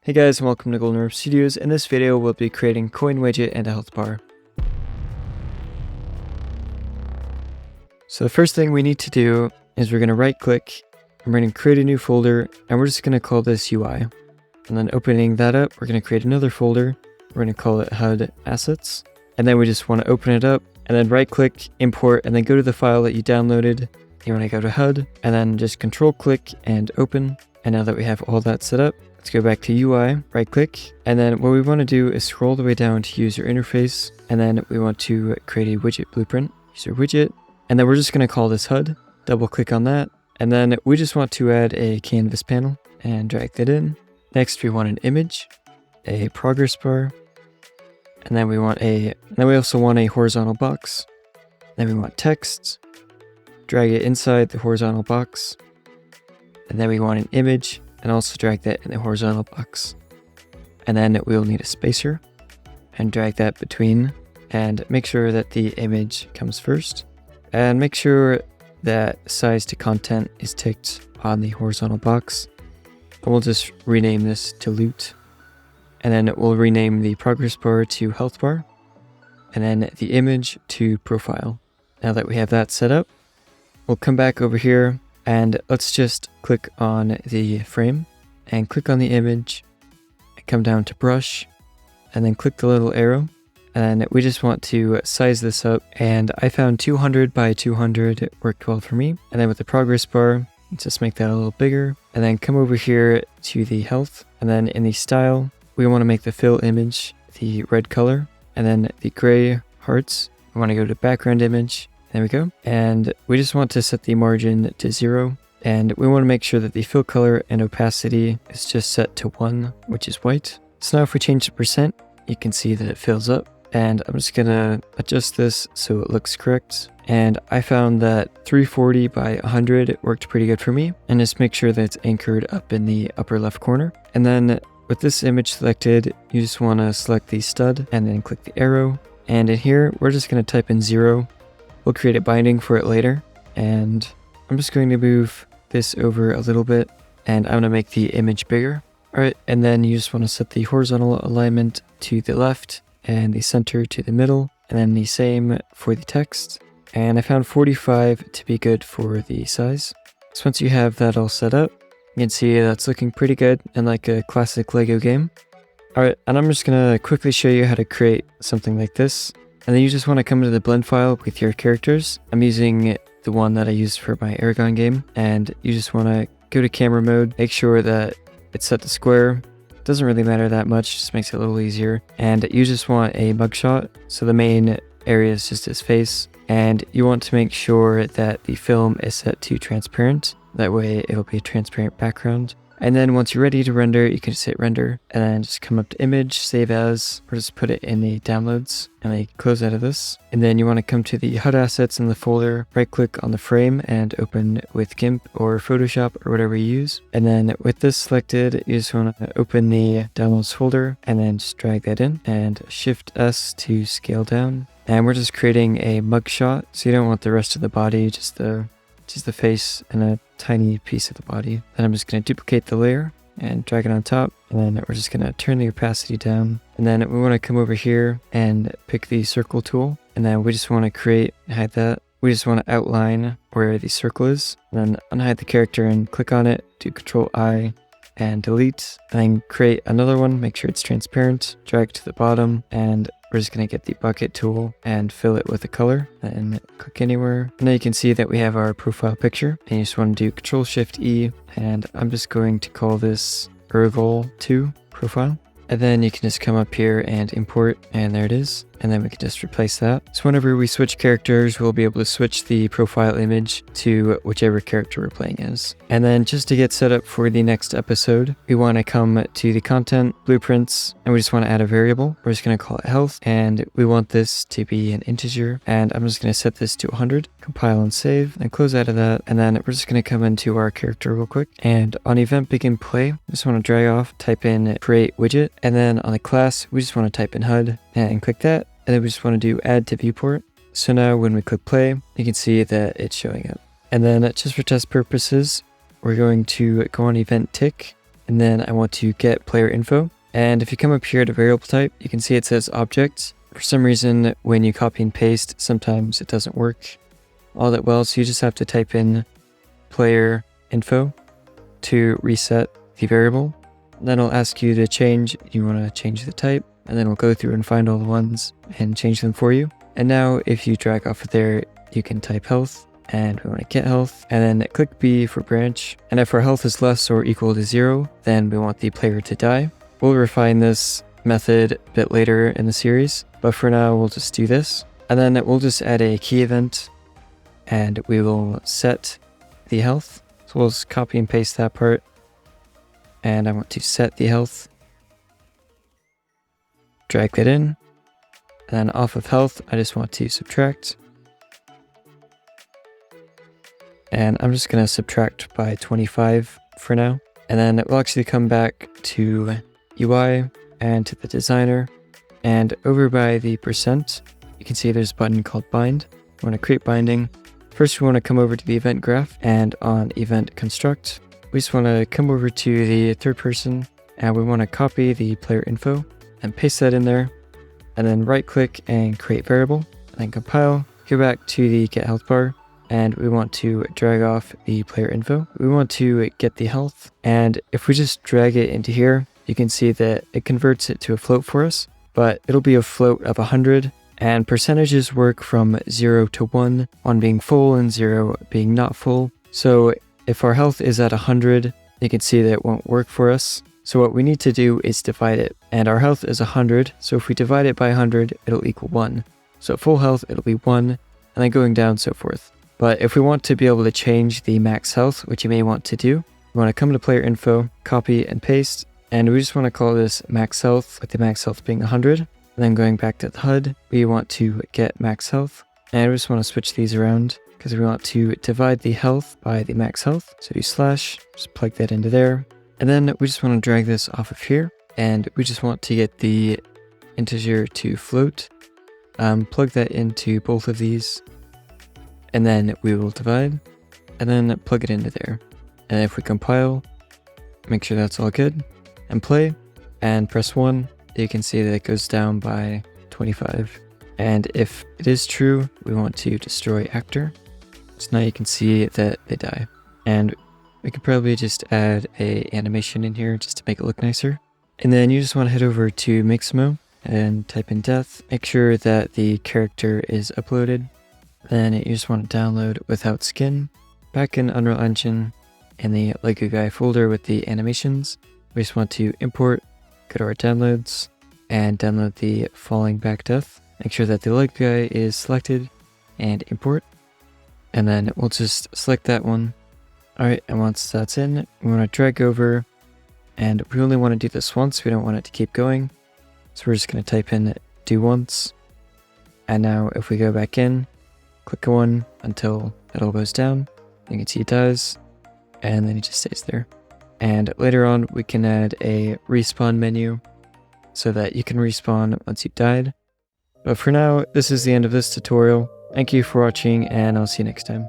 Hey guys, and welcome to Golden Orb Studios. In this video, we'll be creating coin widget and a health bar. So the first thing we need to do is we're going to right click, and we're going to create a new folder, and we're just going to call this UI. And then opening that up, we're going to create another folder. We're going to call it HUD Assets. And then we just want to open it up, and then right click, import, and then go to the file that you downloaded. You want to go to HUD, and then just control click and open. And now that we have all that set up, let's go back to UI, right click, and then what we want to do is scroll all the way down to user interface, and then we want to create a widget blueprint, user widget, and then we're just going to call this HUD, double click on that, and then we just want to add a canvas panel and drag that in. Next we want an image, a progress bar, and then we also want a horizontal box. Then we want text, drag it inside the horizontal box, and then we want an image, and also drag that in the horizontal box. And then we'll need a spacer and drag that between, and make sure that the image comes first, and make sure that size to content is ticked on the horizontal box. And we'll just rename this to loot, and then we'll rename the progress bar to health bar, and then the image to profile. Now that we have that set up, we'll come back over here and let's just click on the frame and click on the image and come down to brush and then click the little arrow, and we just want to size this up, and I found 200 by 200 worked well for me. And then with the progress bar, let's just make that a little bigger, and then come over here to the health, and then in the style we want to make the fill image the red color, and then the gray hearts we want to go to background image. There we go. And we just want to set the margin to 0. And we want to make sure that the fill color and opacity is just set to 1, which is white. So now if we change the percent, you can see that it fills up. And I'm just going to adjust this so it looks correct. And I found that 340 by 100 worked pretty good for me. And just make sure that it's anchored up in the upper left corner. And then with this image selected, you just want to select the stud and then click the arrow. And in here, we're just going to type in 0. We'll create a binding for it later, and I'm just going to move this over a little bit, and I'm going to make the image bigger. Alright, and then you just want to set the horizontal alignment to the left, and the center to the middle, and then the same for the text. And I found 45 to be good for the size. So once you have that all set up, you can see that's looking pretty good and like a classic Lego game. Alright, and I'm just going to quickly show you how to create something like this. And then you just want to come to the blend file with your characters. I'm using the one that I used for my Eragon game. And you just want to go to camera mode, make sure that it's set to square. It doesn't really matter that much, just makes it a little easier. And you just want a mugshot. So the main area is just his face. And you want to make sure that the film is set to transparent. That way it'll be a transparent background. And then once you're ready to render, you can just hit render and then just come up to image, save as, or just put it in the downloads and then close out of this. And then you want to come to the HUD assets in the folder, right click on the frame and open with GIMP or Photoshop or whatever you use. And then with this selected, you just want to open the downloads folder and then just drag that in and Shift S to scale down. And we're just creating a mugshot. So you don't want the rest of the body, just the face and a tiny piece of the body. Then I'm just going to duplicate the layer and drag it on top, and then we're just going to turn the opacity down, and then we want to come over here and pick the circle tool, and then we just want to hide that. We just want to outline where the circle is, and then unhide the character and click on it, do Control I and delete, and then create another one, make sure it's transparent, drag it to the bottom, and we're just going to get the bucket tool and fill it with a color and click anywhere. And now you can see that we have our profile picture, and you just want to do Control Shift E, and I'm just going to call this Eragon 2 profile. And then you can just come up here and import, and there it is. And then we can just replace that. So whenever we switch characters, we'll be able to switch the profile image to whichever character we're playing as. And then just to get set up for the next episode, we want to come to the content, blueprints, and we just want to add a variable. We're just going to call it health, and we want this to be an integer. And I'm just going to set this to 100, compile and save, and close out of that. And then we're just going to come into our character real quick. And on event begin play, just want to drag off, type in create widget. And then on the class, we just want to type in HUD and click that. And then we just want to do add to viewport. So now when we click play, you can see that it's showing up. And then just for test purposes, we're going to go on event tick and then I want to get player info. And if you come up here to variable type, you can see it says object. For some reason, when you copy and paste, sometimes it doesn't work all that well. So you just have to type in player info to reset the variable. Then it'll ask you to change, you want to change the type, and then we'll go through and find all the ones and change them for you. And now if you drag off of there, you can type health, and we want to get health, and then click B for branch. And if our health is less or equal to 0, then we want the player to die. We'll refine this method a bit later in the series, but for now we'll just do this. And then we'll just add a key event, and we will set the health. So we'll just copy and paste that part, and I want to set the health. Drag that in, and then off of health, I just want to subtract. And I'm just going to subtract by 25 for now. And then we'll actually come back to UI and to the designer. And over by the %, you can see there's a button called bind. We want to create binding. First, we want to come over to the event graph, and on event construct, we just want to come over to the third person, and we want to copy the player info and paste that in there, and then right click and create variable, and then compile, go back to the get health bar, and we want to drag off the player info. We want to get the health, and if we just drag it into here, you can see that it converts it to a float for us, but it'll be a float of 100, and percentages work from 0 to 1, 1 being full and 0 being not full. So if our health is at 100, you can see that it won't work for us. So what we need to do is divide it, and our health is 100, so if we divide it by 100, it'll equal 1. So at full health, it'll be 1, and then going down, so forth. But if we want to be able to change the max health, which you may want to do, we want to come to player info, copy and paste, and we just want to call this max health, with the max health being 100. And then going back to the HUD, we want to get max health, and we just want to switch these around, because we want to divide the health by the max health. So do slash, just plug that into there. And then we just want to drag this off of here, and we just want to get the integer to float. Plug that into both of these, and then we will divide, and then plug it into there. And if we compile, make sure that's all good, and play, and press 1, you can see that it goes down by 25. And if it is true, we want to destroy actor. So now you can see that they die. And we could probably just add a animation in here just to make it look nicer. And then you just want to head over to Mixamo and type in death. Make sure that the character is uploaded. Then you just want to download without skin. Back in Unreal Engine, in the Lego guy folder with the animations, we just want to import, go to our downloads, and download the falling back death. Make sure that the Lego guy is selected, and import. And then we'll just select that one. Alright, and once that's in, we want to drag over, and we only want to do this once, we don't want it to keep going. So we're just going to type in do once. And now if we go back in, click one until it all goes down, you can see it dies, and then it just stays there. And later on, we can add a respawn menu so that you can respawn once you've died. But for now, this is the end of this tutorial. Thank you for watching, and I'll see you next time.